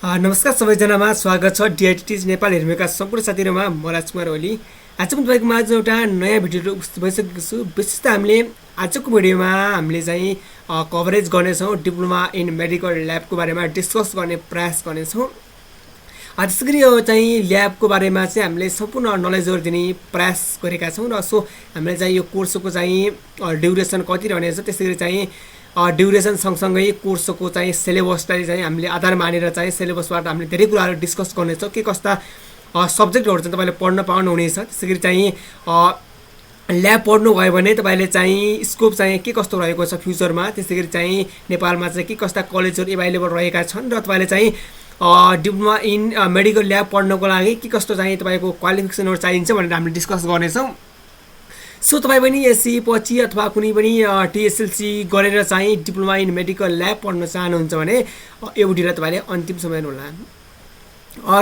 नमस्कार सबैजनामा स्वागत छ डिआइटिटिज नेपाल हेर्मेका सम्पूर्ण साथीहरुमा म राजकुमार ओली। आज म तपाईको माझ एउटा नयाँ भिडियो उपस्थित भइसकेको छु। विशेष त हामीले आजको भिडियोमा हामीले चाहिँ कभरेज गर्नेछौँ डिप्लोमा इन मेडिकल ल्याबको बारेमा डिस्कस गर्ने प्रयास गर्नेछौँ। त्यसैगरी यो चाहिँ ल्याबको बारेमा चाहिँ हामीले सम्पूर्ण नलेजहरु दिने प्रयास गरेका छौँ र सो हामीले चाहिँ यो कोर्सको चाहिँ ड्युरेसन कति रहनेछ, त्यसैगरी चाहिँ ड्युरेसन सँगसँगै कोर्सको चाहिँ सिलेबसलाई चाहिँ हामीले आधार मानेर चाहिँ सिलेबसबाट हामीले धेरै कुराहरू डिस्कस गर्नेछौँ। के कस्ता सब्जेक्टहरु चाहिँ तपाईले पढ्न पाउनुहुनेछ। त्यसैगरी चाहिँ ल्याब पढ्नु भयो भने तपाईले चाहिँ स्कोप चाहिँ के कस्तो रहेको छ फ्युचरमा, त्यसैगरी चाहिँ नेपालमा चाहिँ के कस्ता कलेजहरु एभाइलेबल रहेका छन् र तपाईले चाहिँ डिप्लोमा इन मेडिकल ल्याब पढ्नको लागि के कस्तो चाहिँ तपाईको क्वालिफिकेसनहरु चाहिन्छ भनेर हामीले डिस्कस गर्नेछौँ। सो तपाई पनि एससी पछि अथवा कुनै पनि टीएसएलसी गरेर चाहिँ डिप्लोमा इन मेडिकल ल्याब पढ्न चाहनुहुन्छ भने यो भिडियोलाई तपाईले अन्तिम समय हेर्नुहोला।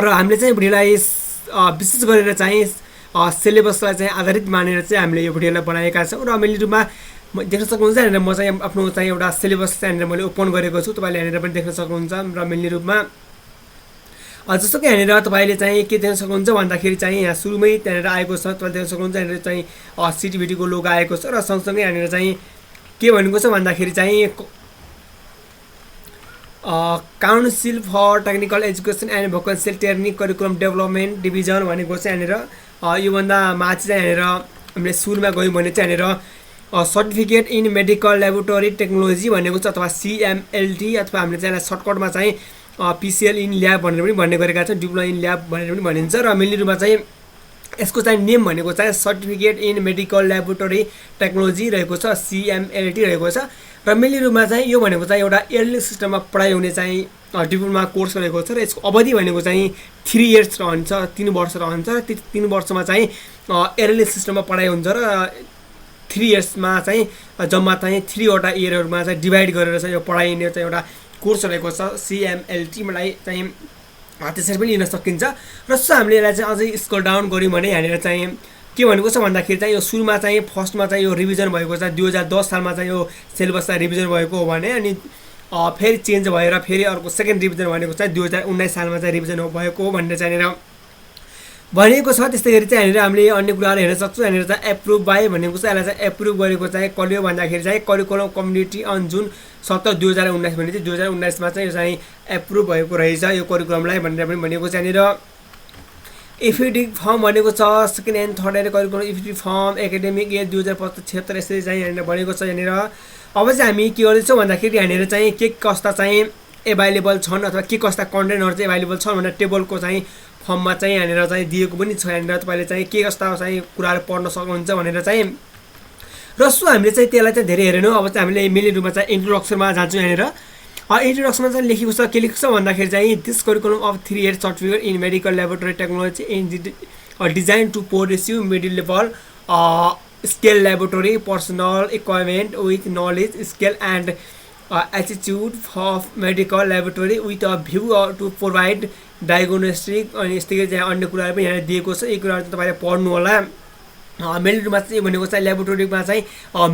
र हामीले चाहिँ भिडियोलाई विशेष गरेर चाहिँ सिलेबसलाई चाहिँ आधारित मानेर चाहिँ हामीले यो भिडियोलाई बनाएका छौँ र मैले रुपमा देख्न सक्नुहुन्छ हैन, म चाहिँ आफ्नो चाहिँ एउटा सिलेबस चाहिँ मैले ओपन गरेको छु। तपाईले हेरेर पनि देख्न सक्नुहुन्छ र मैले रुपमा जस्तो कि यहाँनिर तपाईले चाहिँ के देख्न सक्नुहुन्छ भन्दाखेरि चाहिँ यहाँ सुरुमै त्यहाँनिर आएको छ। तपाईले देख्न सक्नुहुन्छ यहाँनिर चाहिँ सिटिभिटीको लोगो आएको छ र सँगसँगै यहाँनिर चाहिँ के भनेको छ भन्दाखेरि चाहिँ council for technical education and vocational training curriculum development division भनेको चाहिँ यहाँनिर योभन्दा माथि चाहिँ यहाँनिर हामीले सुरुमा गयौँ भने चाहिँ यहाँनिर certificate in medical laboratory technology भनेको छ अथवा सिएमएलटी अथवा हामीले चाहिँ सर्टकटमा चाहिँ पीसीएल इन ल्याब भनेर पनि भन्ने गरेका छौँ, डिप्लोमा इन ल्याब भनेर पनि भनिन्छ। र मेनली रूपमा चाहिँ यसको चाहिँ नेम भनेको चाहिँ certificate in medical laboratory technology रहेको छ, सिएमएलटी रहेको छ। र मेनली रूपमा चाहिँ यो भनेको चाहिँ एउटा इयरली सिस्टममा पढाइ हुने चाहिँ डिप्लोमा कोर्स रहेको छ र यसको अवधि भनेको चाहिँ 3 इयर्स रहन्छ, 3 वर्ष रहन्छ र त्यो 3 वर्षमा चाहिँ इयरली सिस्टममा पढाइ हुन्छ र 3 इयर्समा चाहिँ जम्मा चाहिँ 3 वटा इयरहरुमा चाहिँ डिभाइड गरेर चाहिँ यो पढाइने चाहिँ एउटा कोर्स रहेको छ सिएमएलटी। मलाई चाहिँ त्यसरी पनि लिन सकिन्छ। र सो हामीले यसलाई चाहिँ अझै स्क्रल डाउन गर्यौँ भने यहाँनिर चाहिँ के भनेको छ भन्दाखेरि चाहिँ यो सुरुमा चाहिँ फर्स्टमा चाहिँ यो रिभिजन भएको छ, 2010 सालमा चाहिँ यो सिलेबसलाई रिभिजन भएको हो भने अनि फेरि चेन्ज भएर फेरि अर्को सेकेन्ड रिभिजन भनेको चाहिँ 2019 सालमा चाहिँ रिभिजन भएको हो भनेर चाहिँ यहाँनिर भनेको छ। त्यस्तै गरी चाहिँ यहाँनिर हामीले अन्य कुराहरू हेर्न सक्छौँ। यहाँनिर चाहिँ एप्रुभ बाई भनेको चाहिँ यसलाई चाहिँ एप्रुभ गरेको चाहिँ कसले हो भन्दाखेरि चाहिँ करिकुलम कम्युनिटी अन जुन 17 2019 भने चाहिँ 2019 मा चाहिँ यो चाहिँ एप्रुभ भएको रहेछ यो करिकुलमलाई भनेर पनि भनेको छ। यहाँनिर इफेक्टिभ फर्म भनेको छ second and third year curriculum effective form academic year 2075 यसरी चाहिँ यहाँनिर भनेको छ। यहाँनिर अब चाहिँ हामी के गर्दैछौँ भन्दाखेरि यहाँनिर चाहिँ के कस्ता चाहिँ एभाइलेबल छन् अथवा के कस्ता कन्टेन्टहरु चाहिँ एभाइलेबल छन् भनेर टेबलको चाहिँ फर्ममा चाहिँ यहाँनिर चाहिँ दिएको पनि छ। यहाँनिर तपाईले चाहिँ के कस्ता चाहिँ कुराहरू पढ्न सक्नुहुन्छ भनेर चाहिँ र सो हामीले चाहिँ त्यसलाई चाहिँ धेरै हेरेनौँ। अब चाहिँ हामीले मेनली रूपमा चाहिँ इन्ट्रोडक्सनमा जान्छौँ। यहाँनिर इन्ट्रोडक्सनमा चाहिँ लेखेको छ, के लेखेको छ भन्दाखेरि चाहिँ this curriculum of 3 year certificate in medical laboratory technology in design to produce middle level scale laboratory personnel equipment with knowledge scale and attitude of medical laboratory with a view to provide diagnostic अनि यस्तै चाहिँ अन्य कुराहरू पनि यहाँ दिएको छ। यी कुराहरू चाहिँ तपाईँले पढ्नु होला। मिडल लेभलमा चाहिँ भनेको चाहिँ ल्याबोरेटरीमा चाहिँ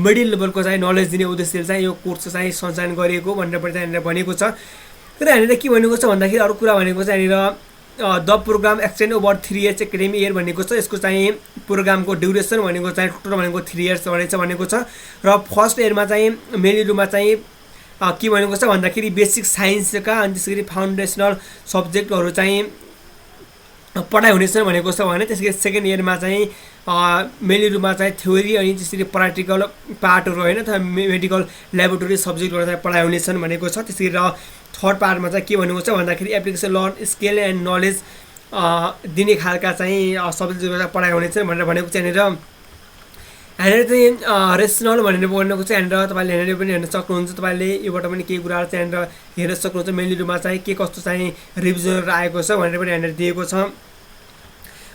मिडल लेभलको चाहिँ नलेज दिने उद्देश्यले चाहिँ यो कोर्स चाहिँ सञ्चालन गरिएको भनेर पनि यहाँनिर भनेको छ। र यहाँनिर के भनेको छ भन्दाखेरि अरू कुरा भनेको चाहिँ यहाँनिर the program extend over 3 years academic year भनेको छ। यसको चाहिँ प्रोग्रामको ड्युरेसन भनेको चाहिँ टोटल भनेको 3 इयर्स रहेछ भनेको छ। र फर्स्ट इयरमा चाहिँ मेनली रूपमा चाहिँ के भनेको छ भन्दाखेरि बेसिक साइन्सका अनि त्यसैगरी फाउन्डेसनल सब्जेक्टहरु चाहिँ पढाइ हुनेछ भनेको छ भने त्यसैगरी सेकेन्ड इयरमा चाहिँ मेनली रूपमा चाहिँ थ्योरी अनि त्यसरी प्र्याक्टिकल पार्टहरु हैन अथवा मेडिकल ल्याबोरेटरी सब्जेक्टहरु चाहिँ पढाइ हुनेछन् भनेको छ। त्यसैगरी र थर्ड पार्टमा चाहिँ के भनेको छ भन्दाखेरि application learn skill and knowledge दिने खालका चाहिँ सब्जेक्टहरु पढाइ हुनेछन् भनेर भनेको छ। यहाँनिर चाहिँ रेसनल भनेर भनेको चाहिँ यहाँनिर तपाईँले यहाँनिर पनि हेर्न सक्नुहुन्छ। तपाईँले योबाट पनि केही कुराहरू चाहिँ यहाँनिर हेर्न सक्नुहुन्छ। मेनली रूपमा चाहिँ के कस्तो चाहिँ रिभिजनहरु आएको छ भनेर पनि यहाँनिर दिएको छ।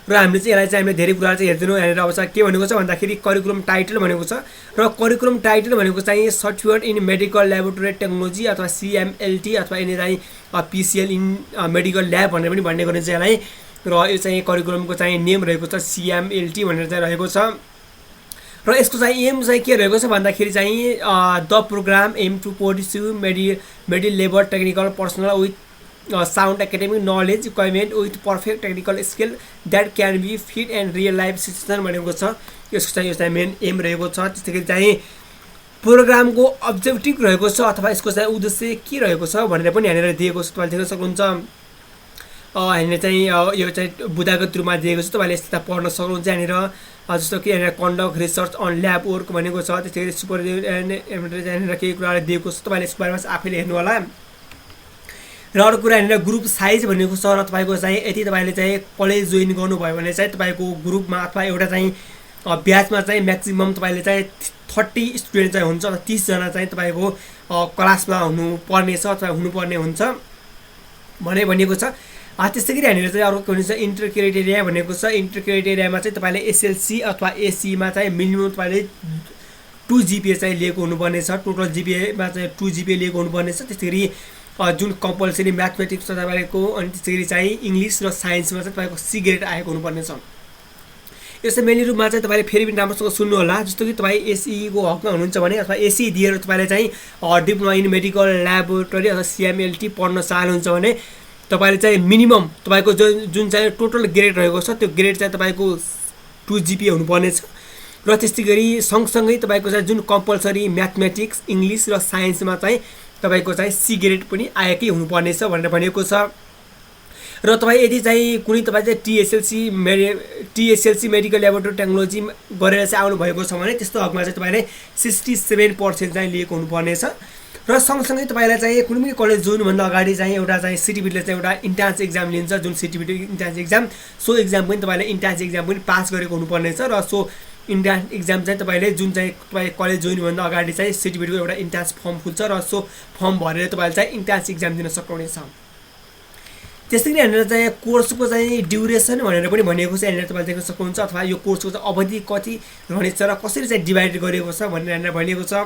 र हामीले चाहिँ यसलाई चाहिँ हामीले धेरै कुराहरू चाहिँ हेर्दैनौँ। यहाँनिर अब चाहिँ के भनेको छ भन्दाखेरि करिकुलम टाइटल भनेको छ र करिकुलम टाइटल भनेको चाहिँ certificate in medical laboratory technology अथवा सिएमएलटी अथवा यिनी चाहिँ पीसीएल इन मेडिकल ल्याब भनेर पनि भन्ने गरिन्छ यसलाई। र यो चाहिँ करिकुलमको चाहिँ नेम रहेको छ सिएमएलटी भनेर चाहिँ रहेको छ। र यसको चाहिँ एम चाहिँ के रहेको छ भन्दाखेरि चाहिँ the program aim to produce middle level technical personnel with sound academic knowledge equipment with perfect technical skill that can be fit and real life situation भनेको छ। यसको चाहिँ यो चाहिँ मेन एम रहेको छ। त्यस्तै गरी चाहिँ प्रोग्रामको अब्जेक्टिभ रहेको छ अथवा यसको चाहिँ उद्देश्य के रहेको छ भनेर पनि यहाँनिर दिएको छ, तपाईँले देख्न सक्नुहुन्छ। यहाँनिर चाहिँ यो चाहिँ बुदागत रूपमा दिएको छ, तपाईँले यस्ता पढ्न सक्नुहुन्छ। यहाँनिर जस्तो कि यहाँनिर conduct research on lab work भनेको छ। त्यस्तै गरी सुपर यहाँनिर केही कुराहरू दिएको छ, तपाईँले यसको बारेमा आफैले हेर्नु होला। र अर्को कुरा यहाँनिर ग्रुप साइज भनेको छ। र तपाईँको चाहिँ यदि तपाईँले चाहिँ कलेज जोइन गर्नुभयो भने चाहिँ तपाईँको ग्रुपमा अथवा एउटा चाहिँ ब्याचमा चाहिँ म्याक्सिमम तपाईँले चाहिँ 30 स्टुडेन्ट चाहिँ हुन्छ, 30 जना चाहिँ तपाईँको क्लासमा हुनुपर्ने छ अथवा हुनुपर्ने हुन्छ भने भनेको छ। त्यस्तै गरी यहाँनिर चाहिँ अर्को हुन्छ इन्टर क्राइटेरिया भनेको छ। इन्टर क्राइटेरियामा चाहिँ तपाईँले एसएलसी अथवा एसीमा चाहिँ मिनिमम तपाईँले 2 GPA चाहिँ लिएको हुनुपर्ने छ। टोटल जिपिएमा चाहिँ 2 GPA लिएको हुनुपर्ने छ। त्यस्तै गरी जुन कम्पलसरी म्याथमेटिक्स छ तपाईँको, अनि त्यसै गरी चाहिँ इङ्ग्लिस र साइन्समा चाहिँ तपाईँको सी ग्रेड आएको हुनुपर्ने छ। यस्तै मेनली रूपमा चाहिँ तपाईँले फेरि पनि राम्रोसँग सुन्नु होला। जस्तो कि तपाईँ एसईको हकमा हुनुहुन्छ भने अथवा एसई दिएर तपाईँले चाहिँ डिप्लोमा इन मेडिकल ल्याबोरेटरी अथवा सिएमएलटी पढ्न चाहनुहुन्छ भने तपाईँले चाहिँ मिनिमम तपाईँको जुन चाहिँ टोटल ग्रेड रहेको छ त्यो ग्रेड चाहिँ तपाईँको 2 GPA हुनुपर्ने छ। र त्यस्तै गरी सँगसँगै तपाईँको चाहिँ जुन कम्पलसरी म्याथमेटिक्स इङ्ग्लिस र साइन्समा चाहिँ तपाईँको चाहिँ सी ग्रेड पनि आएकै हुनुपर्ने छ भनेर भनेको छ। र तपाईँ यदि चाहिँ कुनै तपाईँ चाहिँ टिएसएलसी मेडिकल ल्याबोरेटरी टेक्नोलोजी गरेर चाहिँ आउनुभएको छ भने त्यस्तो हकमा चाहिँ तपाईँले 67% चाहिँ लिएको हुनुपर्ने छ। र सँगसँगै तपाईँलाई चाहिँ कुनै पनि कलेज जोइनभन्दा अगाडि चाहिँ एउटा चाहिँ सिटिबीले चाहिँ एउटा इन्ट्रान्स एक्जाम लिन्छ, जुन सिटिबी इन्ट्रान्स एक्जाम, सो एक्जाम पनि तपाईँले इन्ट्रान्स एक्जाम पनि पास गरेको हुनुपर्ने छ। र सो इन्ट्रान्स एक्जाम चाहिँ तपाईँले जुन चाहिँ तपाईँ कलेज जोइनभन्दा अगाडि चाहिँ सिटिबीको एउटा इन्ट्रान्स फर्म खुल्छ र सो फर्म भरेर तपाईँले चाहिँ इन्ट्रान्स एक्जाम दिन सक्नुहुनेछ। त्यस्तै गरी यहाँनिर चाहिँ कोर्सको चाहिँ ड्युरेसन भनेर पनि भनिएको छ। यहाँनिर तपाईँले देख्न सक्नुहुन्छ अथवा यो कोर्सको चाहिँ अवधि कति रहनेछ र कसरी चाहिँ डिभाइड गरिएको छ भनेर यहाँनिर भनिएको छ।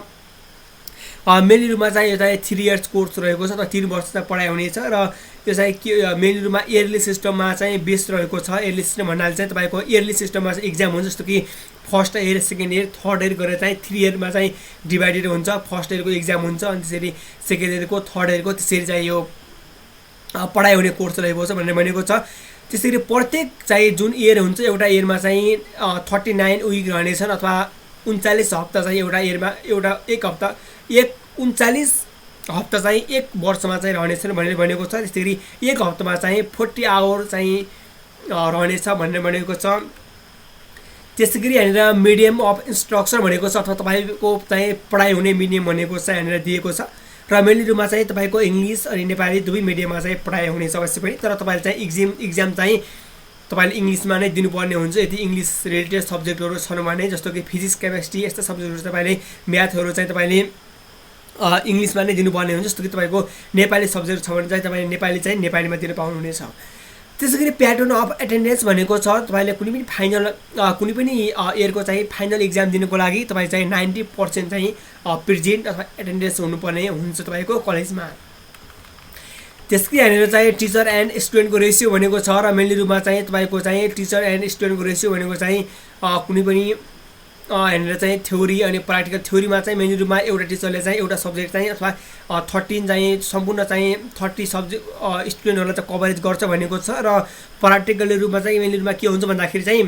मेनली रूपमा चाहिँ यो चाहिँ 3 इयर्स कोर्स रहेको छ, अथवा 3 वर्ष चाहिँ पढाइ हुनेछ। र यो चाहिँ के मेनली रूपमा इयरली सिस्टममा चाहिँ बेस रहेको छ। इयरली सिस्टम भन्नाले चाहिँ तपाईँको इयरली सिस्टममा चाहिँ एक्जाम हुन्छ, जस्तो कि first year second year third year गरेर चाहिँ 3 इयरमा चाहिँ डिभाइडेड हुन्छ। फर्स्ट इयरको एक्जाम हुन्छ, अनि त्यसरी सेकेन्ड इयरको थर्ड इयरको त्यसरी चाहिँ यो पढाइ हुने कोर्स रहेको छ भनेर भनेको छ। त्यसै गरी प्रत्येक चाहिँ जुन इयर हुन्छ एउटा इयरमा चाहिँ 39 विक रहनेछन् अथवा 39 हप्ता चाहिँ एउटा इयरमा एक 39 हप्ता चाहिँ एक वर्षमा चाहिँ रहनेछन् भनेर भनेको छ। त्यसै गरी एक हप्तामा चाहिँ 40 आवर चाहिँ रहनेछ भनेर भनेको छ। त्यसै गरी यहाँनिर मिडियम अफ इन्स्ट्रक्सन भनेको छ, अथवा तपाईँको चाहिँ पढाइ हुने मिडियम भनेको चाहिँ यहाँनिर दिएको छ। र मेनली रूपमा चाहिँ तपाईँको इङ्ग्लिस अनि नेपाली दुवै मिडियममा चाहिँ पढाइ हुनेछ अवश्य पनि। तर तपाईँले चाहिँ एक्जाम चाहिँ तपाईँले इङ्ग्लिसमा नै दिनुपर्ने हुन्छ यदि इङ्ग्लिस रिलेटेड सब्जेक्टहरू छन् भने, जस्तो कि फिजिक्स केमिस्ट्री यस्ता सब्जेक्टहरू तपाईँले म्याथहरू चाहिँ तपाईँले इङ्ग्लिसमा नै दिनुपर्ने हुन्छ। जस्तो कि तपाईँको नेपाली सब्जेक्ट छ भने चाहिँ तपाईँले नेपाली चाहिँ नेपालीमा दिन पाउनुहुनेछ। त्यसै गरी प्याटर्न अफ एटेन्डेन्स भनेको छ, तपाईँले कुनै पनि इयरको चाहिँ फाइनल एक्जाम दिनुको लागि तपाईँ चाहिँ 90% चाहिँ प्रेजेन्ट अथवा एटेन्डेन्स हुनुपर्ने हुन्छ तपाईँको कलेजमा। त्यसकै यहाँनिर चाहिँ टिचर एन्ड स्टुडेन्टको रेसियो भनेको छ। र मेनली रूपमा चाहिँ तपाईँको चाहिँ टिचर एन्ड स्टुडेन्टको रेसियो भनेको चाहिँ कुनै पनि यहाँनिर चाहिँ थ्योरी अनि प्र्याक्टिकल थ्योरीमा चाहिँ मेनली रूपमा एउटा टिचरले चाहिँ एउटा सब्जेक्ट चाहिँ अथवा 13 चाहिँ सम्पूर्ण चाहिँ 30 सब्जेक्ट स्टुडेन्टहरूलाई चाहिँ कभरेज गर्छ भनेको छ। र प्र्याक्टिकल रूपमा चाहिँ मेनली रूपमा के हुन्छ भन्दाखेरि चाहिँ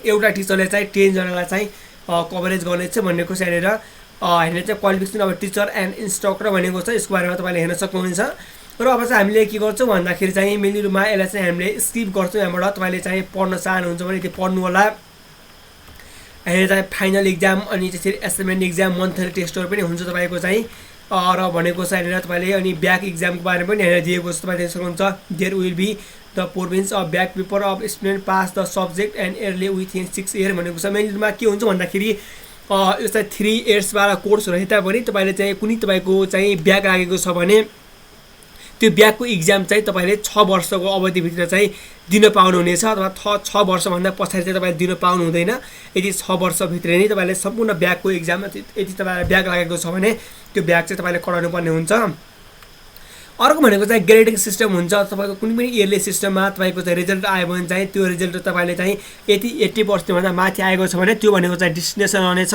एउटा टिचरले चाहिँ 10 जनालाई चाहिँ कभरेज गर्नेछ भनेको छ। यहाँनिर चाहिँ क्वालिफिकेसन अब टिचर एन्ड इन्स्ट्रक्टर भनेको छ, यसको बारेमा तपाईँले हेर्न सक्नुहुनेछ। र अब चाहिँ हामीले के गर्छौँ भन्दाखेरि चाहिँ मेनली रूपमा यसलाई चाहिँ हामीले स्किप गर्छौँ। यहाँबाट तपाईँले चाहिँ पढ्न चाहनुहुन्छ भने त्यो पढ्नु होला। यहाँनिर चाहिँ फाइनल एक्जाम अनि त्यसरी एसाइनमेन्ट एक्जाम मन्थली टेस्टहरू पनि हुन्छ तपाईँको चाहिँ। र भनेको छ यहाँनिर तपाईँले अनि ब्याक एक्जामको बारेमा पनि यहाँनिर दिएको छ, तपाईँले देख्न सक्नुहुन्छ। There will be the province of back paper of student pass the subject and yearly within 6 year भनेको छ। मेन रूपमा के हुन्छ भन्दाखेरि यो चाहिँ 3 इयर्सबाट कोर्स रहे तापनि तपाईँले चाहिँ कुनै तपाईँको चाहिँ ब्याक लागेको छ भने त्यो ब्याकको एक्जाम चाहिँ तपाईँले 6 वर्षको अवधिभित्र चाहिँ दिन पाउनुहुनेछ, अथवा 6 वर्षभन्दा पछाडि चाहिँ तपाईँले दिन पाउनु हुँदैन। यदि 6 वर्षभित्र नै तपाईँले सम्पूर्ण ब्याकको एक्जाम यदि तपाईँलाई ब्याक लागेको छ भने त्यो ब्याक चाहिँ तपाईँले कराउनु पर्ने हुन्छ। अर्को भनेको चाहिँ ग्रेडिङ सिस्टम हुन्छ। तपाईँको कुनै पनि इयरली सिस्टममा तपाईँको चाहिँ रिजल्ट आयो भने चाहिँ त्यो रिजल्ट तपाईँले चाहिँ यति 80% भन्दा माथि आएको छ भने त्यो भनेको चाहिँ डिस्टिनेसन रहनेछ।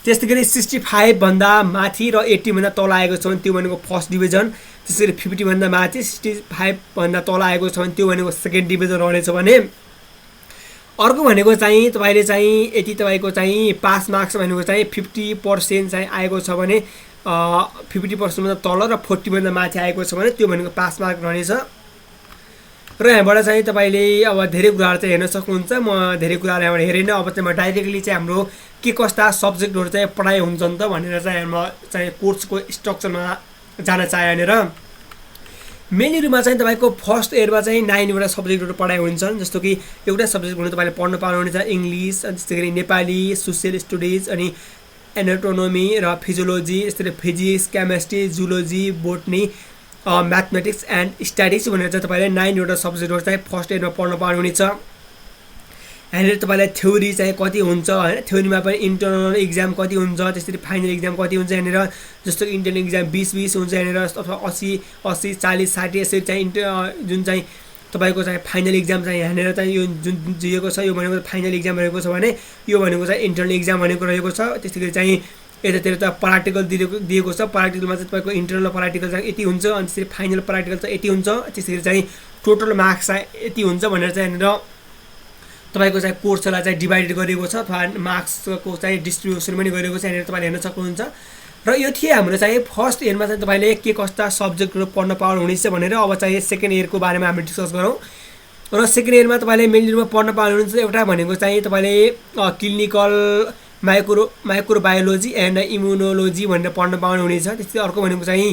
त्यस्तै गरी 65 भन्दा माथि र 80 भन्दा तल आएको छ भने त्यो भनेको फर्स्ट डिभिजन। त्यसै गरी 50 भन्दा माथि 65 भन्दा तल आएको छ भने त्यो भनेको सेकेन्ड डिभिजन रहनेछ भने अर्को भनेको चाहिँ तपाईले चाहिँ यति तपाईको चाहिँ पास मार्क्स भनेको चाहिँ 50% चाहिँ आएको छ भने 50% भन्दा तल र 40 भन्दा माथि आएको छ भने त्यो भनेको पास मार्क रहनेछ। र यहाँबाट चाहिँ तपाईले अब धेरै कुराहरु चाहिँ हेर्न सक्नुहुन्छ। म धेरै कुराहरु यहाँबाट हेरेन। अब चाहिँ म डाइरेक्टली चाहिँ हाम्रो के कस्ता सब्जेक्टहरु चाहिँ पढाइ हुन्छन् त भनेर चाहिँ म चाहिँ कोर्सको स्ट्रक्चरमा जान चाहे भनेर। मेन इयरमा चाहिँ तपाईको फर्स्ट इयरमा चाहिँ 9 वटा सब्जेक्टहरु पढाइ हुन्छन्। जस्तो कि एउटा सब्जेक्ट भने तपाईले पढ्न पाउनुहुन्छ इंग्लिश, त्यसै गरी नेपाली, सोशल स्टडिज अनि एनाटोमी र फिजियोलोजी, त्यसै गरी physics, chemistry, zoology, botany, mathematics and statics भनेर चाहिँ तपाईले 9 वटा सब्जेक्टहरु चाहिँ फर्स्ट इयरमा पढ्न पाउनुहुनेछ। यहाँनिर तपाईलाई थ्योरी चाहिँ कति हुन्छ हैन, थ्योरीमा पनि इन्टरनल एक्जाम कति हुन्छ, त्यसरी फाइनल एक्जाम कति हुन्छ यहाँनिर। जस्तो कि इन्टरनल एक्जाम 20 हुन्छ यहाँनिर, अथवा 80 40 60 यसरी चाहिँ जुन चाहिँ तपाईको चाहिँ फाइनल एक्जाम चाहिँ यहाँनिर चाहिँ यो जुन दिएको छ यो भनेको फाइनल एक्जाम रहेको छ भने यो भनेको चाहिँ इन्टरनल एक्जाम भनेको रहेको छ। त्यसैगरी चाहिँ यतातिर त प्र्याक्टिकल दिएको छ। प्र्याक्टिकलमा चाहिँ तपाईको इन्टरनल प्र्याक्टिकल चाहिँ यति हुन्छ अनि त्यसरी फाइनल प्र्याक्टिकल चाहिँ यति हुन्छ। त्यसैगरी चाहिँ टोटल मार्क्स चाहिँ यति हुन्छ भनेर चाहिँ यहाँनिर तपाईको चाहिँ कोर्सलाई चाहिँ डिभाइड गरिएको छ अथवा मार्क्सको चाहिँ डिस्ट्रिब्युसन पनि गरिएको छ यहाँनिर तपाईले हेर्न सक्नुहुन्छ। र यो थियो हाम्रो चाहिँ फर्स्ट इयरमा चाहिँ तपाईले के कस्ता सब्जेक्टहरु पढ्न पाउनुहुनेछ भनेर। अब चाहिँ सेकेन्ड इयरको बारेमा हामी डिस्कस गरौँ। र सेकेन्ड इयरमा तपाईले मेन इयरमा पढ्न पाउनुहुन्छ एउटा भनेको चाहिँ तपाईले क्लिनिकल माइक्रोबायोलोजी एन्ड इम्युनोलोजी भनेर पढ्न पाउनुहुनेछ। त्यसै अर्को भनेको चाहिँ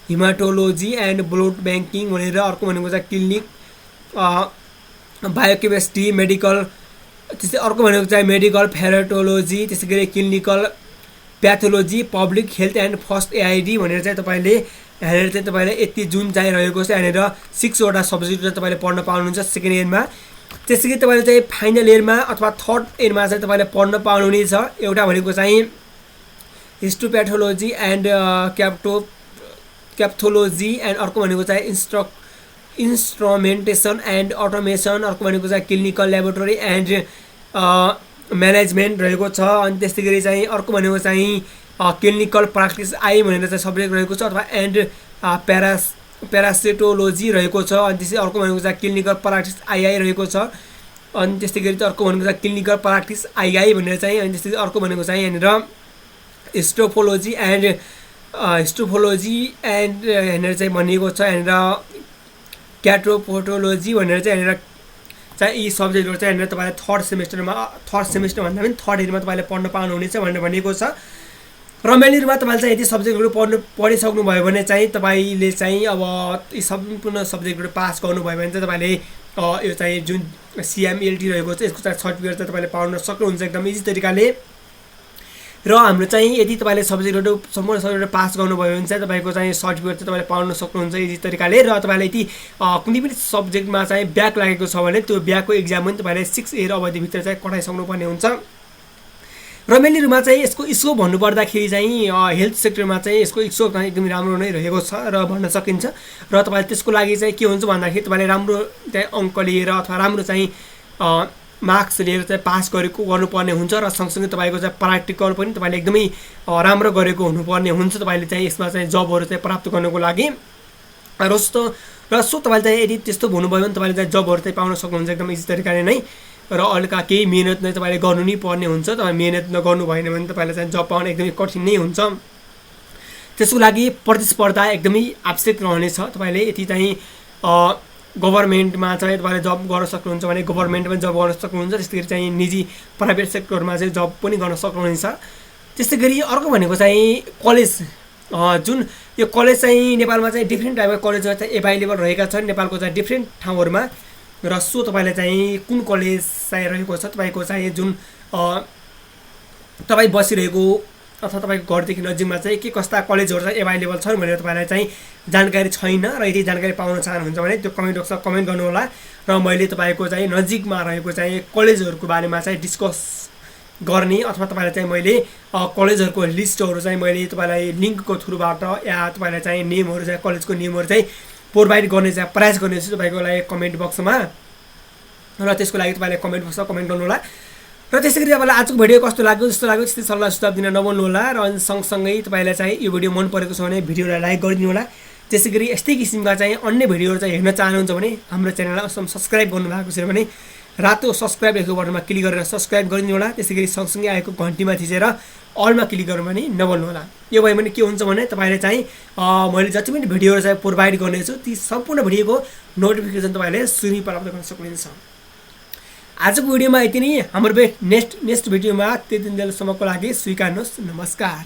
हिमाटोलोजी एन्ड ब्लड ब्याङ्किङ भनेर, अर्को भनेको चाहिँ क्लिनिक बायोकेमिस्ट्री मेडिकल, त्यसै अर्को भनेको चाहिँ मेडिकल फेरोटोलोजी, त्यसै गरी clinical pathology, public health and first aid भनेर चाहिँ तपाईले यहाँनिर चाहिँ तपाईले यति जुन चाहिँ रहेको छ यहाँनिर 6 वटा सब्जेक्ट चाहिँ तपाईले पढ्न पाउनुहुन्छ सेकेन्ड इयरमा। त्यसैगरी तपाईले चाहिँ फाइनल इयरमा अथवा थर्ड इयरमा चाहिँ तपाईले पढ्न पाउनुहुनेछ। एउटा भनेको चाहिँ हिस्टोप्याथोलोजी एन्ड क्याप्थोलोजी एन्ड अर्को भनेको चाहिँ इन्स्ट्रुमेन्टेसन एन्ड अटोमेसन, अर्को भनेको चाहिँ क्लिनिकल ल्याबोरेटरी एन्ड म्यानेजमेन्ट रहेको छ। अनि त्यस्तै गरी चाहिँ अर्को भनेको चाहिँ क्लिनिकल प्र्याक्टिस आई भनेर चाहिँ सब्जेक्ट रहेको छ अथवा एन्ड प्यारासिटोलोजी रहेको छ। अनि त्यसै अर्को भनेको चाहिँ क्लिनिकल प्र्याक्टिस आइआई रहेको छ। अनि त्यस्तै गरी अर्को भनेको चाहिँ क्लिनिकल प्र्याक्टिस आइआई भनेर चाहिँ, अनि त्यस्तै अर्को भनेको चाहिँ यहाँनिर हिस्टोफोलोजी एन्ड यहाँनिर चाहिँ भनिएको छ यहाँनिर क्याट्रोपोटोलोजी भनेर चाहिँ यहाँनिर चाहिँ यी सब्जेक्टहरु चाहिँ यहाँनिर तपाईले थर्ड सेमेस्टर भन्दा पनि थर्ड इयरमा तपाईले पढ्न पाउनुहुनेछ भनेर भनिएको छ। र मेन इयरमा तपाईले चाहिँ यति सब्जेक्टहरु पढिसक्नु भयो भने चाहिँ तपाईले चाहिँ अब यी सम्पूर्ण सब्जेक्टहरु पास गर्नुभयो भने चाहिँ तपाईले यो चाहिँ जुन सिएमएलटी रहेको छ यसको चाहिँ सर्टिफिकेट चाहिँ तपाईले पाउन सक्नुहुन्छ एकदम इजी तरिकाले। र हाम्रो चाहिँ यदि तपाईले सब्जेक्टहरु सम्पूर्ण सब्जेक्टहरु पास गर्नुभयो भने चाहिँ तपाईको चाहिँ सर्टिफिकेट चाहिँ तपाईले पाउन सक्नुहुन्छ इजी तरिकाले। र तपाईले यदि कुनै पनि सब्जेक्टमा चाहिँ ब्याक लागेको छ भने त्यो ब्याकको एक्जाम पनि तपाईले 6 इयर अवधिभित्र चाहिँ कटाइसक्नु पर्ने हुन्छ। र मेन इयरमा चाहिँ यसको स्कोप भन्नुपर्दाखेरि चाहिँ हेल्थ सेक्टरमा चाहिँ यसको स्कोप एकदमै राम्रो नै रहेको छ र भन्न सकिन्छ। र तपाईले त्यसको लागि चाहिँ के हुन्छ भन्दाखेरि तपाईले राम्रो चाहिँ अङ्क लिएर अथवा राम्रो चाहिँ मार्क्स लिएर चाहिँ पास गर्नुपर्ने हुन्छ। र सँगसँगै तपाईको चाहिँ प्र्याक्टिकल पनि तपाईले एकदमै राम्रो गरेको हुनुपर्ने हुन्छ तपाईले चाहिँ यसमा चाहिँ जबहरु चाहिँ प्राप्त गर्नको लागि। र सो तपाईले चाहिँ यदि त्यस्तो हुनुभयो भने तपाईले चाहिँ जबहरु चाहिँ पाउन सक्नुहुन्छ एकदम इजी तरिकाले नै। र हल्का केही मेहनत नै तपाईले गर्नु नै पर्ने हुन्छ। तपाई मेहनत नगर्नु भएन भने तपाईलाई चाहिँ जब पाउन एकदमै कठिन नै हुन्छ। त्यसको लागि प्रतिस्पर्धा एकदमै आवश्यक रहनेछ। तपाईले यति चाहिँ गभर्नमेन्टमा चाहिँ तपाईले जब गर्न सक्नुहुन्छ भने गभर्नमेन्टमा जब गर्न सक्नुहुन्छ। त्यसैगरी चाहिँ निजी प्राइभेट सेक्टरमा चाहिँ जब पनि गर्न सक्नुहुन्छ। त्यसैगरी अर्को भनेको चाहिँ कलेज, जुन यो कलेज चाहिँ नेपालमा चाहिँ डिफ्रेन्ट टाइपको कलेजहरु चाहिँ एभाइलेबल रहेका छन् नेपालको चाहिँ डिफ्रेन्ट ठाउँहरुमा। र सो तपाईलाई चाहिँ कुन कलेज चाहिँ रहेको छ तपाईको चाहिँ जुन तपाई बसिरहेको अथवा तपाईको घरदेखि नजिकमा चाहिँ के कस्ता कलेजहरु चाहिँ एभाइलेबल छन् भनेर तपाईलाई चाहिँ जानकारी छैन र यदि जानकारी पाउन चाहनुहुन्छ भने त्यो कमेन्ट बक्समा कमेन्ट गर्नु होला। र मैले तपाईको चाहिँ नजिकमा रहेको चाहिँ कलेजहरुको बारेमा चाहिँ डिस्कस गर्ने अथवा तपाईलाई चाहिँ मैले कलेजहरुको लिस्टहरु चाहिँ मैले तपाईलाई लिंकको थ्रुबाट या तपाईलाई चाहिँ नेमहरु चाहिँ कलेजको नेमहरु चाहिँ प्रोभाइड गर्ने चाहिँ प्रयास गर्नेछु तपाईको लागि कमेन्ट बक्समा। र त्यसको लागि तपाईले कमेन्ट बक्समा कमेन्ट गर्नु होला। र त्यसै गरी तपाईँलाई आजको भिडियो कस्तो लाग्यो जस्तो लाग्यो त्यस्तै सल्लाह सुझाव दिन नभुल्नु होला। र अनि सँगसँगै तपाईँलाई चाहिँ यो भिडियो मन परेको छ भने भिडियोलाई लाइक गरिदिनु होला। त्यसै गरी यस्तै किसिमका चाहिँ अन्य भिडियोहरू चाहिँ हेर्न चाहनुहुन्छ भने हाम्रो च्यानललाई सब्सक्राइब गर्नुभएको छैन भने रातो सब्सक्राइब लेखेको बटनमा क्लिक गरेर सब्सक्राइब गरिदिनु होला। त्यसै गरी सँगसँगै आएको घन्टीमा थिचेर अलमा क्लिक गर्नु भने नभुल्नु होला। यो भयो भने के हुन्छ भने तपाईँले चाहिँ मैले जति पनि भिडियोहरू चाहिँ प्रोभाइड गर्नेछु ती सम्पूर्ण भिडियोको नोटिफिकेसन तपाईँले सुरुमै प्राप्त गर्न सक्नुहुन्छ। आजको भिडियोमा यति नै। हाम्रो नेक्स्ट भिडियोमा त्यति दिनसम्मको लागि स्वीकार्नुहोस्। नमस्कार।